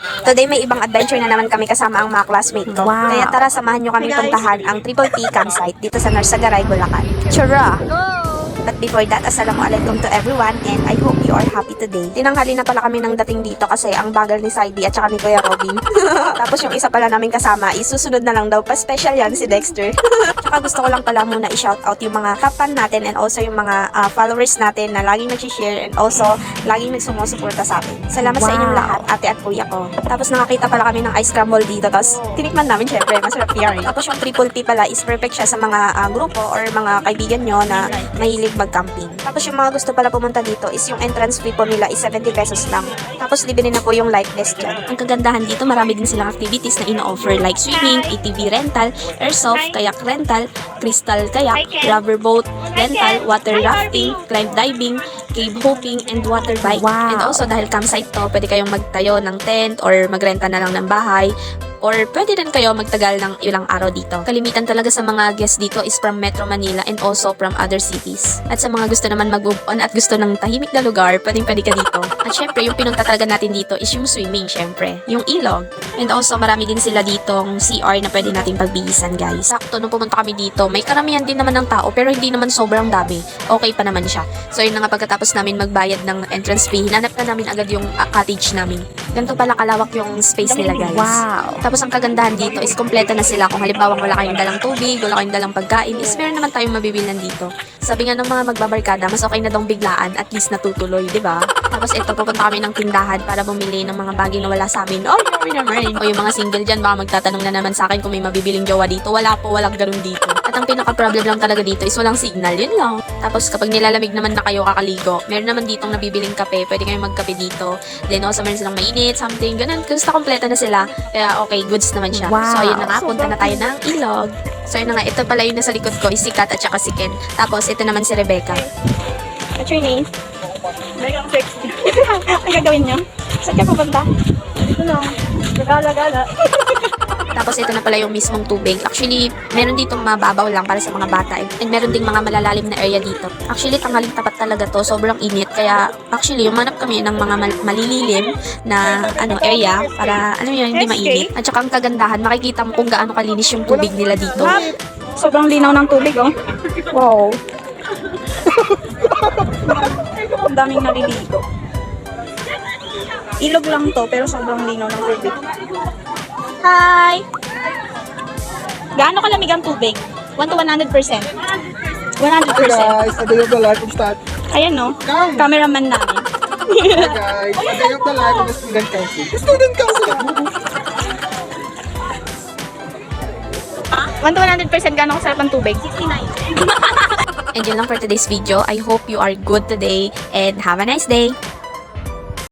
Today may ibang adventure na naman kami kasama ang mga classmate ko. Wow. Kaya tara samahan nyo kami puntahan ang Triple P campsite dito sa Narsagaray, Bulacan. Chara! But before that, assalamualaikum to everyone and I hope you are happy today. Tinanghali na pala kami ng dating dito kasi ang bagal ni Saidi at saka ni Kuya Robin. Tapos yung isa pala namin kasama, isusunod na lang daw pa special yan si Dexter. Tsaka gusto ko lang pala muna i-shoutout yung mga kapan natin and also yung mga followers natin na laging nag-share and also laging nagsumusuporta sa atin. Salamat sa inyong lahat, ate at kuya ko. Tapos nakakita pala kami ng ice crumble dito. Tapos tinikman namin syempre, masarap yan. Tapos yung Triple P pala is perfect siya sa mga grupo or mga kaibigan nyo na mahilig mag-camping. Tapos yung mga gusto pala pumunta dito is yung entrance fee po nila is 70 pesos lang. Tapos libre na po yung life vest dyan. Ang kagandahan dito, marami din silang activities na ino-offer like swimming, ATV rental, airsoft, kayak rental, crystal kayak, rubber boat rental, water rafting, climb diving, cave hopping, and water bike. Wow. And also dahil campsite to, pwede kayong magtayo ng tent or magrenta na lang ng bahay. Or pwede din kayo magtagal ng ilang araw dito. Kalimitan talaga sa mga guests dito is from Metro Manila and also from other cities. At sa mga gusto naman mag-move on at gusto ng tahimik na lugar, pwede ka dito. At syempre, yung pinunta talaga natin dito is yung swimming, syempre. Yung ilog. And also, marami din sila ditong CR na pwede natin pagbihisan, guys. Sakto, nung pumunta kami dito, may karamihan din naman ng tao, pero hindi naman sobrang dami. Okay pa naman siya. So, yun na nga pagkatapos namin magbayad ng entrance fee, hinanap na namin agad yung cottage namin. Ganito pala kalawak yung space nila, guys. Wow. Tapos ang kagandahan dito is kompleto na sila. Kung halimbawa wala kayong dalang tubig, wala kayong dalang pagkain, is meron naman tayong mabibilan dito. Sabi nga ng mga magbabarkada, mas okay na daw biglaan, at least natutuloy, di ba? Tapos ito, pupunta kami ng tindahan para bumili ng mga bagay na wala sa amin. Oh, yun naman. O yung mga single dyan, baka magtatanong na naman sa akin kung may mabibiling jowa dito. Wala po, walang ganun dito. At ang pinaka-problem lang talaga dito is walang signal, yun lang. Tapos kapag nilalamig naman na kayo kakaligo, meron naman ditong nabibiling kape, pwede kayong magkape dito. Then also meron silang mainit, something, ganun. Basta kompleto na sila. Kaya okay, goods naman siya. Wow. So ayun na nga, punta na tayo ng ilog. So yun na nga, ito pala yung nasa likod ko is si Kat at saka si Ken. Tapos ito naman si Rebecca. What's your name? Megang sexy. Ang gagawin niyo? Saan ka pupunta? Dito lang. Gala-gala. Tapos ito na pala yung mismong tubig. Actually, meron ditong mababaw lang para sa mga bata. And meron ding mga malalalim na area dito. Actually, tanghaling tapat talaga to. Sobrang init. Kaya, actually, umanap kami ng mga malililim na area para, hindi mainit. At saka ang kagandahan, makikita mo kung gaano kalinis yung tubig nila dito. Sobrang linaw ng tubig, oh. Wow. Ang daming naliligo. Ilog lang to, pero sobrang linaw ng tubig. Hi! Gaano kalamig ang tubig? 1 to 100%. 100%. Hey guys, a day of the life of Stat. Ayan, no? Cameraman namin. Hey guys, a day of the life of a student council. Student council! 1 to 100% gaano kasarap ang tubig? 69. And yun lang for today's video. I hope you are good today and have a nice day.